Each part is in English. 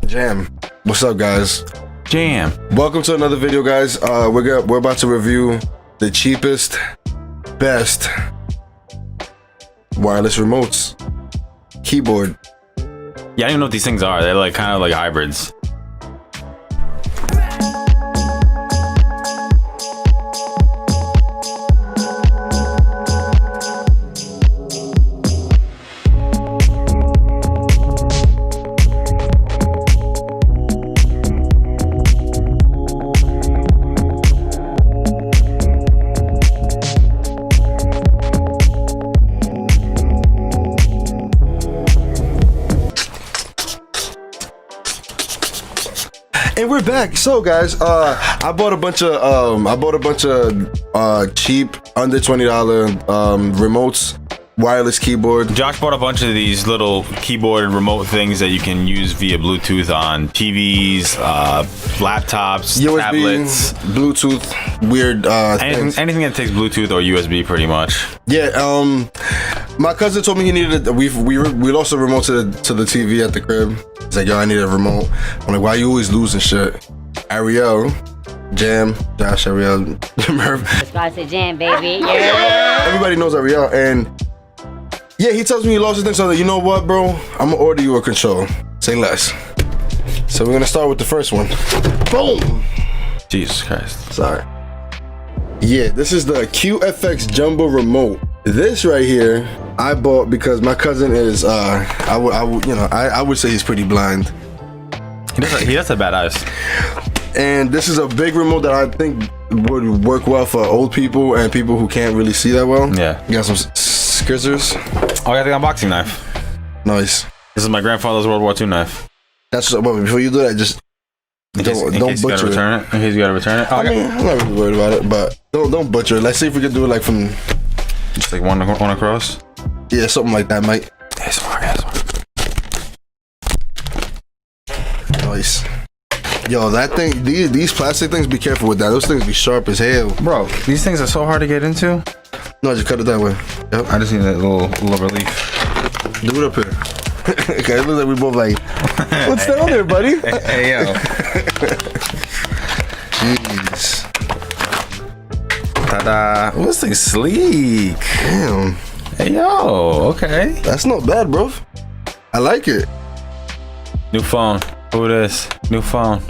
Jam. What's up, guys? Jam. Welcome to another video, guys. We're about to review the cheapest, best wireless remotes. Keyboard. Yeah, I don't even know what these things are. They're like kind of like hybrids. And we're back. So, guys, I bought a bunch of cheap under $20 remotes, wireless keyboard. Josh bought a bunch of these little keyboard and remote things that you can use via Bluetooth on TVs, laptops, USB, tablets, Bluetooth, weird anything that takes Bluetooth or USB, pretty much. Yeah. My cousin told me he needed. We lost a remote to the TV at the crib. He's like, yo, I need a remote. I'm like, why you always losing shit? Ariel, Jam, Josh, Ariel, Murph. That's why I said Jam, baby. Yeah. Everybody knows Ariel, and yeah, he tells me he lost his thing. So I'm like, you know what, bro? I'm gonna order you a control. Say less. So we're gonna start with the first one. Boom. Jesus Christ. Sorry. Yeah, this is the Qfx Jumbo Remote. This right here, I bought because my cousin is, I would say he's pretty blind. He does have bad eyes. And this is a big remote that I think would work well for old people and people who can't really see that well. Yeah. You got some scissors. Oh, I got the unboxing knife. Nice. This is my grandfather's World War II knife. That's but before you do that, just don't butcher it. In case you gotta return it. Oh, I mean, I'm not really worried about it, but don't butcher it. Let's see if we can do it like from just like one across. Yeah, something like that, Mike. Nice. Yo, that thing, these plastic things, be careful with that. Those things be sharp as hell. Bro, these things are so hard to get into. No, just cut it that way. Yep. I just need a little relief. Do it up here. Okay, it looks like we both like, what's down there, buddy? Hey, yo. Jeez. Ta-da. Ooh, this thing's sleek. Damn. Hey, yo, okay. That's not bad, bro. I like it. New phone. Who this? New phone.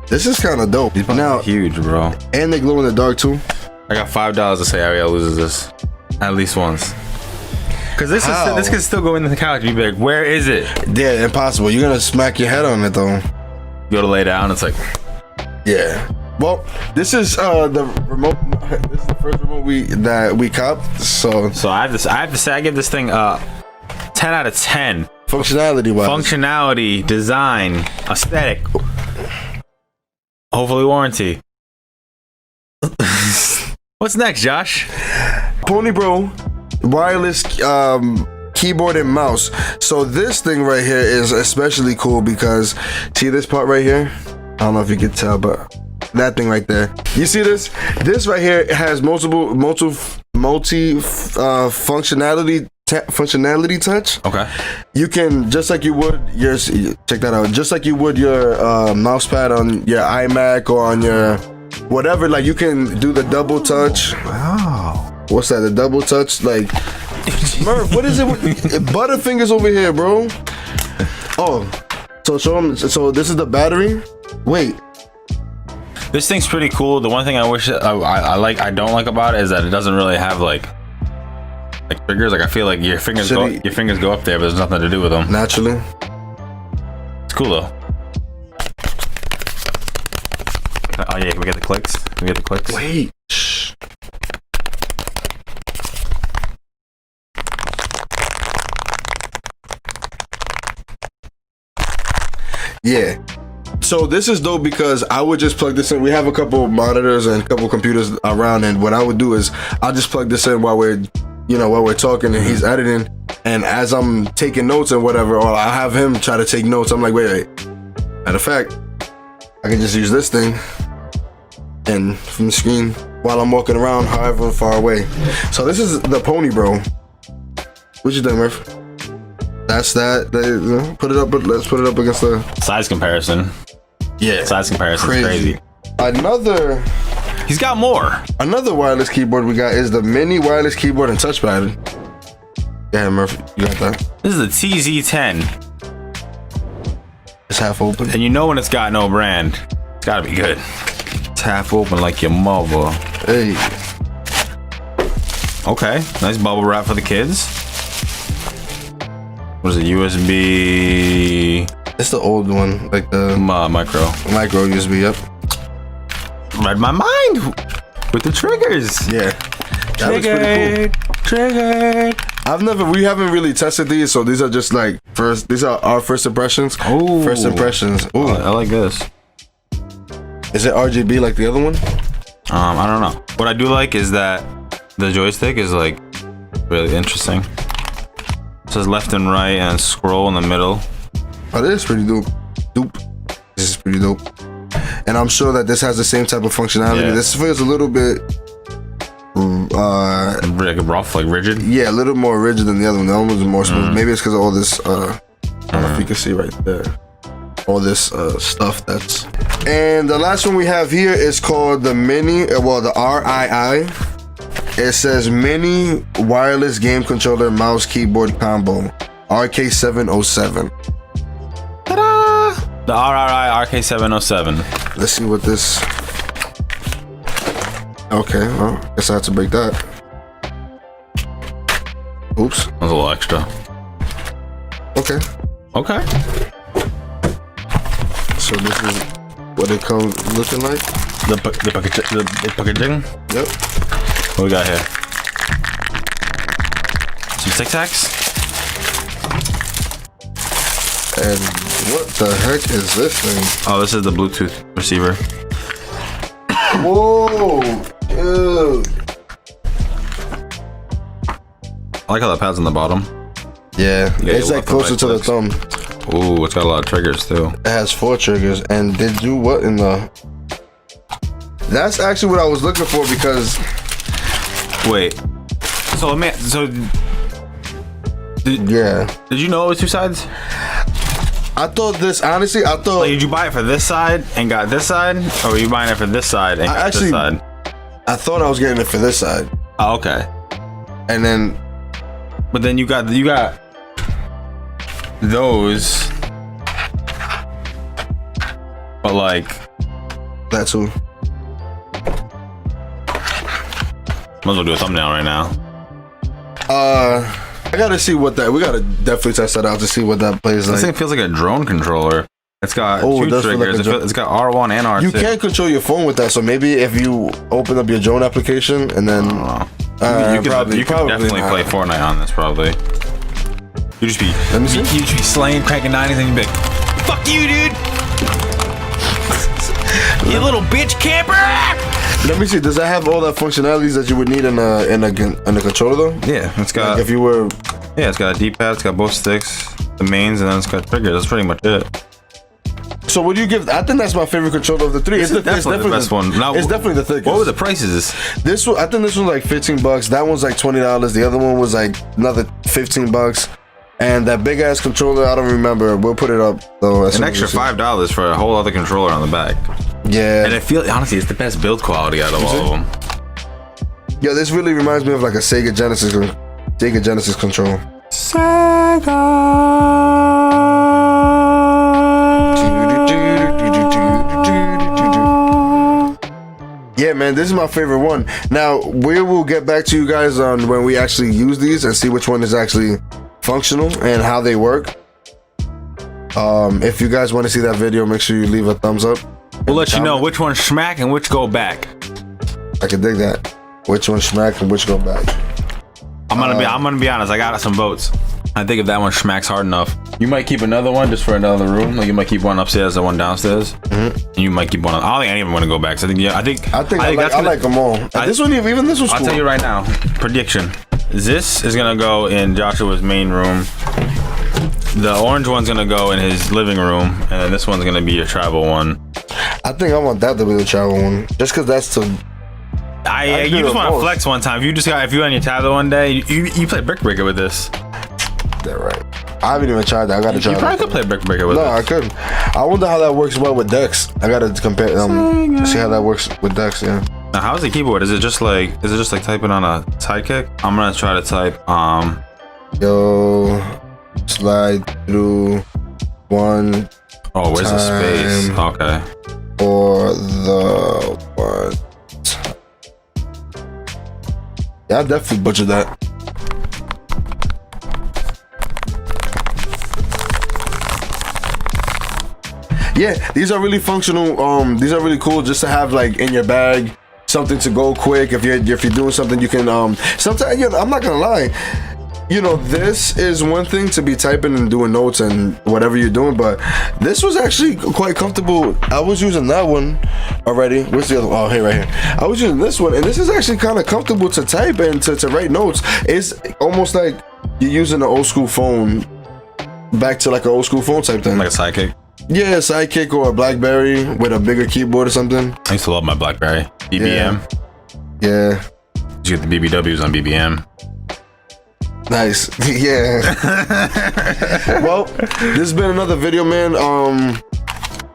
This is kind of dope. These phones are huge, bro. And they glow in the dark, too. I got $5 to say Ariel loses this. At least once. Because this could still go into the couch and be like, where is it? Yeah, impossible. You're going to smack your head on it, though. You go to lay down, it's like... Yeah. Well, this is the remote. This is the first remote that we copped. So I have to say I give this thing 10 out of 10. Functionality wise. Functionality, design, aesthetic. Hopefully warranty. What's next, Josh? Pony Bro wireless keyboard and mouse. So this thing right here is especially cool because see this part right here? I don't know if you can tell, but that thing right there. You see this? This right here has multi functionality touch. Okay. You can, just like you would your, check that out, just like you would your mouse pad on your iMac or on your whatever, like you can do the double touch. Wow. What's that? The double touch? Like, Murph, what is it with Butterfingers over here, bro? Oh, so show them. So this is the battery. Wait. This thing's pretty cool. The one thing I wish I don't like about it is that it doesn't really have like triggers. Like I feel like your fingers go up there, but there's nothing to do with them. Naturally. It's cool though. Oh yeah, can we get the clicks? Can we get the clicks? Wait. Yeah. So this is dope because I would just plug this in. We have a couple monitors and a couple computers around, and what I would do is I'll just plug this in while we're talking and he's editing, and as I'm taking notes and whatever, or I have him try to take notes, I'm like, wait. Matter of fact, I can just use this thing and from the screen while I'm walking around, however far away. So this is the Pony Bro. What you think, Murph? That's that. Put it up. Let's put it up against the size comparison. Yeah, size comparison is crazy. Another. He's got more. Another wireless keyboard we got is the mini wireless keyboard and touchpad. Yeah, Murph, you got that. This is the TZ10. It's half open. And you know when it's got no brand, it's gotta be good. It's half open like your mother. Hey. Okay, nice bubble wrap for the kids. What is it, USB? It's the old one, like the micro USB, yep. Read my mind with the triggers. Yeah. That looks pretty cool. Triggered. We haven't really tested these, so these are just like these are our first impressions. Oh, first impressions. Ooh. I like this. Is it RGB like the other one? I don't know. What I do like is that the joystick is like really interesting. It says left and right and scroll in the middle. Oh, this is pretty dope. This is pretty dope. And I'm sure that this has the same type of functionality. Yeah. This feels a little bit like rough, like rigid. Yeah, a little more rigid than the other one. The other one was more smooth. Maybe it's because of all this I don't know if you can see right there. All this stuff that's. And the last one we have here is called the mini, the RII. It says mini wireless game controller mouse keyboard combo RK707. Ta-da! The RRI RK707. Let's see what this. Okay, well, guess I have to break that. Oops. That was a little extra. Okay. Okay. So this is what it comes looking like. The packaging. Yep. What we got here? Some Tic Tacs. And what the heck is this thing? Oh, this is the Bluetooth receiver. Whoa, dude. I like how that pad's on the bottom. Yeah, it's like closer to the thumb. Ooh, it's got a lot of triggers too. It has 4 triggers, and they do what in the? That's actually what I was looking for because. Wait. So Did you know it was 2 sides? I thought this. Honestly, I thought. Like, did you buy it for this side and got this side, or were you buying it for this side and got this side? I thought I was getting it for this side. Oh, okay. And then. But then you got those, but like that too. Might as well do a thumbnail right now. I gotta see what that. We gotta definitely test that out to see what that plays like. This thing feels like a drone controller. It's got 2 triggers. Like it's got R1 and R2. You can control your phone with that. So maybe if you open up your drone application and then you could definitely play Fortnite on this. Probably. You just be. Let me see. You just be slaying, cranking 90s, and you be like, "Fuck you, dude! You little bitch camper!" Let me see. Does that have all that functionalities that you would need in a controller though? Yeah, it's got. Like if you were. Yeah, it's got a D-pad. It's got both sticks, the mains, and then it's got triggers. That's pretty much it. So what do you give? I think that's my favorite controller of the 3. It's definitely the best one. Now, it's definitely the thickest. What were the prices? This one, I think this one's like $15. That one's like $20. The other one was like another $15. And that big ass controller, I don't remember. We'll put it up though. An extra $5 for a whole other controller on the back. Yeah. And it feels honestly, it's the best build quality out of all of them. Yeah, this really reminds me of like a Sega Genesis control. Sega. Yeah, man, this is my favorite one. Now, we will get back to you guys on when we actually use these and see which one is actually functional and how they work. If you guys want to see that video, make sure you leave a thumbs up. We'll let you know which one smack and which go back. I can dig that. Which one smack and which go back. I'm gonna be honest. I got some votes. I think if that one smacks hard enough, you might keep another one just for another room. Like you might keep one upstairs and one downstairs, and you might keep one. I don't think any of them want to go back. So I like them all. This one, even this one's cool. I'll tell you right now. Prediction: this is gonna go in Joshua's main room. The orange one's gonna go in his living room, and then this one's gonna be your travel one. I think I want that to be the travel one, just because that's to. You just want to flex one time. If you on your tablet one day, you play Brick Breaker with this. That right. I haven't even tried that. I gotta try. You probably could play Brick Breaker with No, it. I couldn't. I wonder how that works well with Dex. I gotta compare. See how that works with Dex. Yeah. Now, how's the keyboard? Is it just like typing on a sidekick? I'm gonna try to type Yo, slide through one. Oh, where's the space? Okay. Or the one. Yeah, I definitely butchered that. Yeah, these are really functional. These are really cool just to have like in your bag, something to go quick. If you're doing something, you can sometimes, you know, I'm not gonna lie. You know, this is one thing to be typing and doing notes and whatever you're doing, but this was actually quite comfortable. I was using that one already. What's the other? Oh, hey, right here. I was using this one, and this is actually kind of comfortable to type and to write notes. It's almost like you're using an old school phone, back to like an old school phone type thing. Like a sidekick. Yeah, a Sidekick or a BlackBerry with a bigger keyboard or something. I used to love my BlackBerry. BBM. Yeah. You get the BBWs on BBM. Nice. Yeah. Well, this has been another video, man.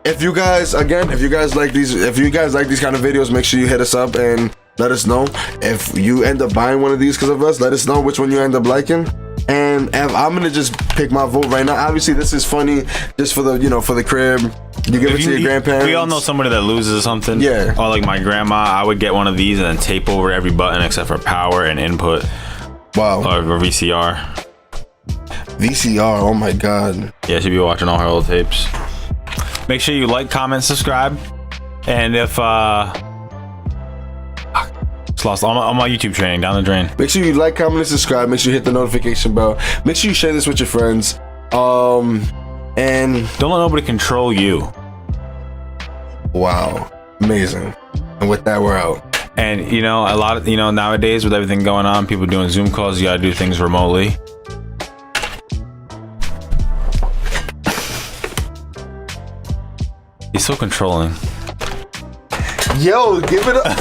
If you guys like these kind of videos, make sure you hit us up and let us know. If you end up buying one of these because of us, let us know which one you end up liking. And I'm gonna just pick my vote right now. Obviously, this is funny just for the, you know, for the crib. You give it to your grandparents. We all know somebody that loses something. Yeah. Or like my grandma, I would get one of these and then tape over every button except for power and input. Wow. Or VCR. VCR. Oh my God. Yeah, she'd be watching all her old tapes. Make sure you like, comment, subscribe, and if it's lost on my YouTube training down the drain. Make sure you like, comment, and subscribe. Make sure you hit the notification bell. Make sure you share this with your friends. And don't let nobody control you. Wow, amazing. And with that, we're out. And you know, a lot of, you know, nowadays with everything going on, people doing Zoom calls, you gotta do things remotely. He's so controlling. Yo, give it up.